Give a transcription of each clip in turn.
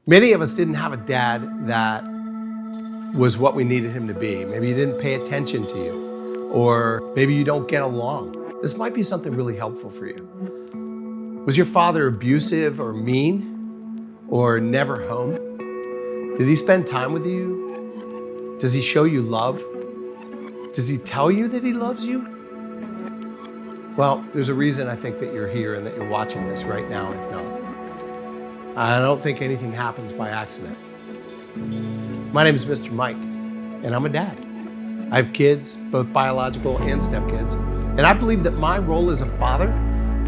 Many of us didn't have a dad that was what we needed him to be. Maybe he didn't pay attention to you, or maybe you don't get along. This might be something really helpful for you. Was your father abusive or mean or never home? Did he spend time with you? Does he show you love? Does he tell you that he loves you? Well, there's a reason I think that you're here and that you're watching this right now, if not. I don't think anything happens by accident. My name is Mr. Mike, and I'm a dad. I have kids, both biological and stepkids, and I believe that my role as a father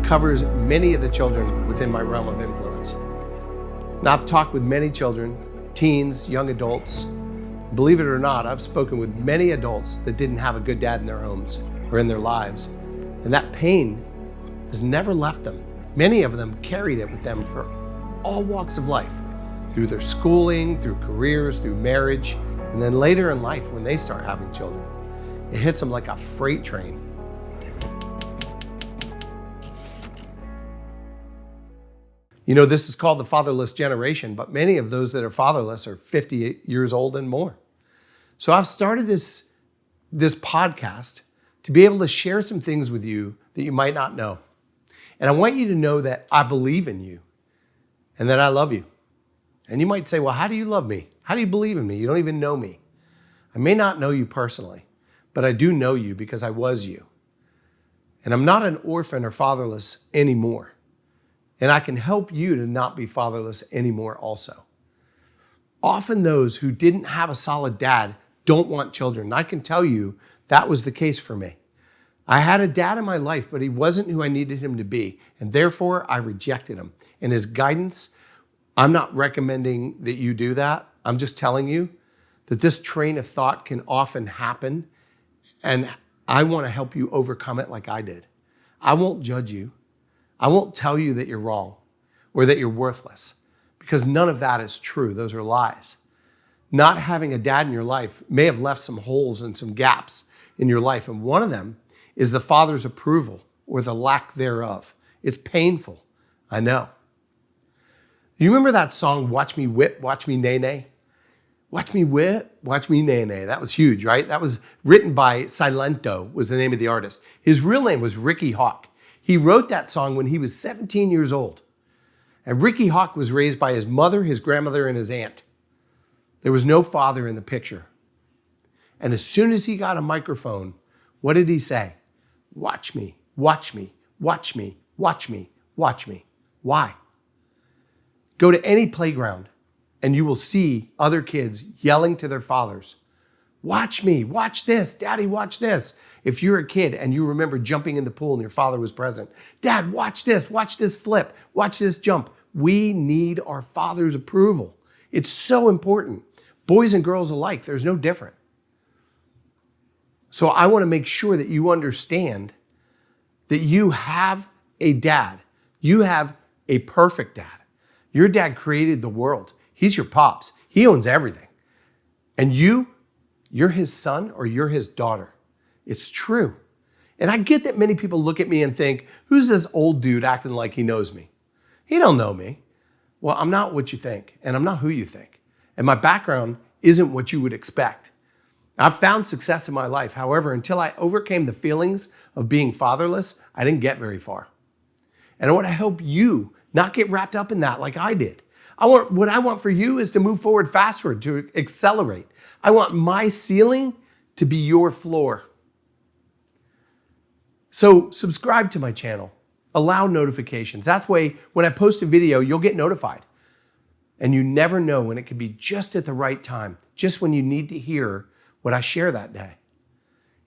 covers many of the children within my realm of influence. Now, I've talked with many children, teens, young adults. Believe it or not, I've spoken with many adults that didn't have a good dad in their homes or in their lives, and that pain has never left them. Many of them carried it with them for all walks of life, through their schooling, through careers, through marriage, and then later in life when they start having children. It hits them like a freight train. You know, this is called the fatherless generation, but many of those that are fatherless are 50 years old and more. So I've started this podcast to be able to share some things with you that you might not know. And I want you to know that I believe in you and that I love you. And you might say, well, how do you love me? How do you believe in me? You don't even know me. I may not know you personally, but I do know you because I was you. And I'm not an orphan or fatherless anymore. And I can help you to not be fatherless anymore also. Often those who didn't have a solid dad don't want children. And I can tell you that was the case for me. I had a dad in my life, but he wasn't who I needed him to be. And therefore, I rejected him. And his guidance, I'm not recommending that you do that. I'm just telling you that this train of thought can often happen. And I want to help you overcome it like I did. I won't judge you. I won't tell you that you're wrong or that you're worthless, because none of that is true. Those are lies. Not having a dad in your life may have left some holes and some gaps in your life. And one of them is the father's approval or the lack thereof. It's painful, I know. You remember that song, Watch Me Whip, Watch Me Nay Nay? Watch me whip, watch me nay nay. That was huge, right? That was written by Silento, was the name of the artist. His real name was Ricky Hawk. He wrote that song when he was 17 years old. And Ricky Hawk was raised by his mother, his grandmother, and his aunt. There was no father in the picture. And as soon as he got a microphone, what did he say? Watch me, watch me, watch me, watch me, watch me. Why? Go to any playground and you will see other kids yelling to their fathers, watch me, watch this, Daddy, watch this. If you're a kid and you remember jumping in the pool and your father was present, Dad, watch this flip, watch this jump. We need our father's approval. It's so important. Boys and girls alike, there's no different. So I want to make sure that you understand that you have a dad. You have a perfect dad. Your dad created the world. He's your pops. He owns everything. And you're his son or you're his daughter. It's true. And I get that many people look at me and think, who's this old dude acting like he knows me? He don't know me. Well, I'm not what you think, and I'm not who you think. And my background isn't what you would expect. I've found success in my life. However, until I overcame the feelings of being fatherless, I didn't get very far. And I want to help you not get wrapped up in that like I did. What I want for you is to move forward faster, to accelerate. I want my ceiling to be your floor. So subscribe to my channel. Allow notifications. That way, when I post a video, you'll get notified. And you never know when it could be just at the right time, just when you need to hear what I share that day.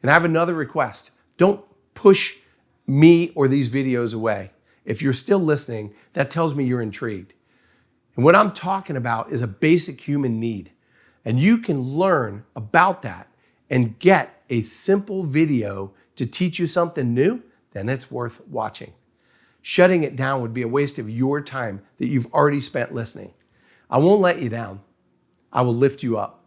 And I have another request. Don't push me or these videos away. If you're still listening, that tells me you're intrigued. And what I'm talking about is a basic human need. And you can learn about that and get a simple video to teach you something new, then it's worth watching. Shutting it down would be a waste of your time that you've already spent listening. I won't let you down. I will lift you up.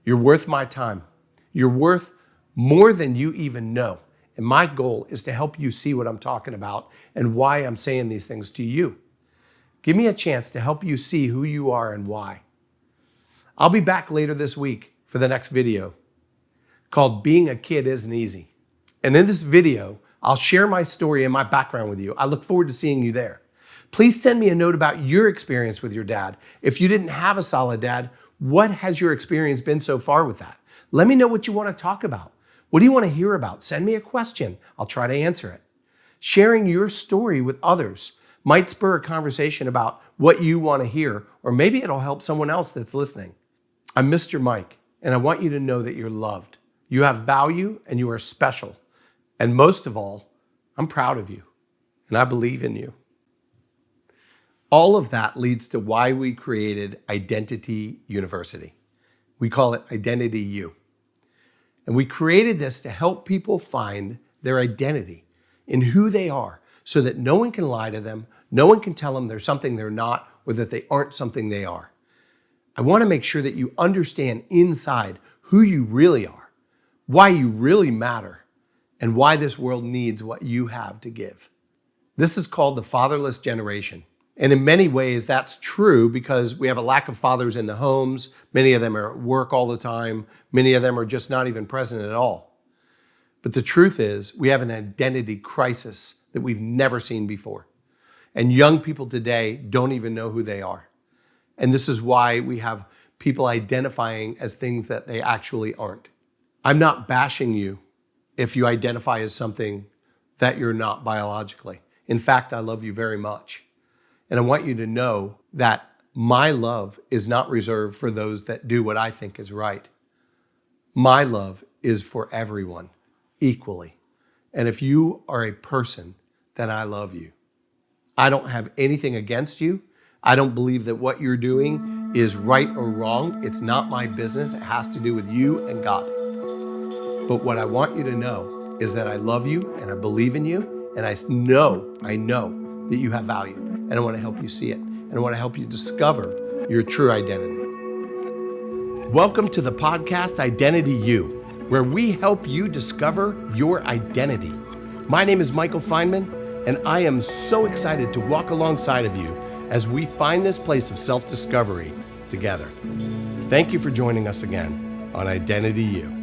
You're worth my time. You're worth more than you even know. And my goal is to help you see what I'm talking about and why I'm saying these things to you. Give me a chance to help you see who you are and why. I'll be back later this week for the next video called Being a Kid Isn't Easy. And in this video, I'll share my story and my background with you. I look forward to seeing you there. Please send me a note about your experience with your dad. If you didn't have a solid dad, what has your experience been so far with that? Let me know what you want to talk about. What do you want to hear about? Send me a question. I'll try to answer it. Sharing your story with others might spur a conversation about what you want to hear, or maybe it'll help someone else that's listening. I'm Mr. Mike, and I want you to know that you're loved. You have value and you are special. And most of all, I'm proud of you, and I believe in you. All of that leads to why we created Identity University. We call it identityU. And we created this to help people find their identity in who they are so that no one can lie to them, no one can tell them they're something they're not, or that they aren't something they are. I want to make sure that you understand inside who you really are, why you really matter, and why this world needs what you have to give. This is called the Fatherless Generation. And in many ways, that's true because we have a lack of fathers in the homes. Many of them are at work all the time. Many of them are just not even present at all. But the truth is, we have an identity crisis that we've never seen before. And young people today don't even know who they are. And this is why we have people identifying as things that they actually aren't. I'm not bashing you if you identify as something that you're not biologically. In fact, I love you very much. And I want you to know that my love is not reserved for those that do what I think is right. My love is for everyone equally. And if you are a person, then I love you. I don't have anything against you. I don't believe that what you're doing is right or wrong. It's not my business. It has to do with you and God. But what I want you to know is that I love you and I believe in you, and I know that you have value, and I want to help you see it, and I want to help you discover your true identity. Welcome to the podcast identityU, where we help you discover your identity. My name is Michael Feynman, and I am so excited to walk alongside of you as we find this place of self-discovery together. Thank you for joining us again on identityU.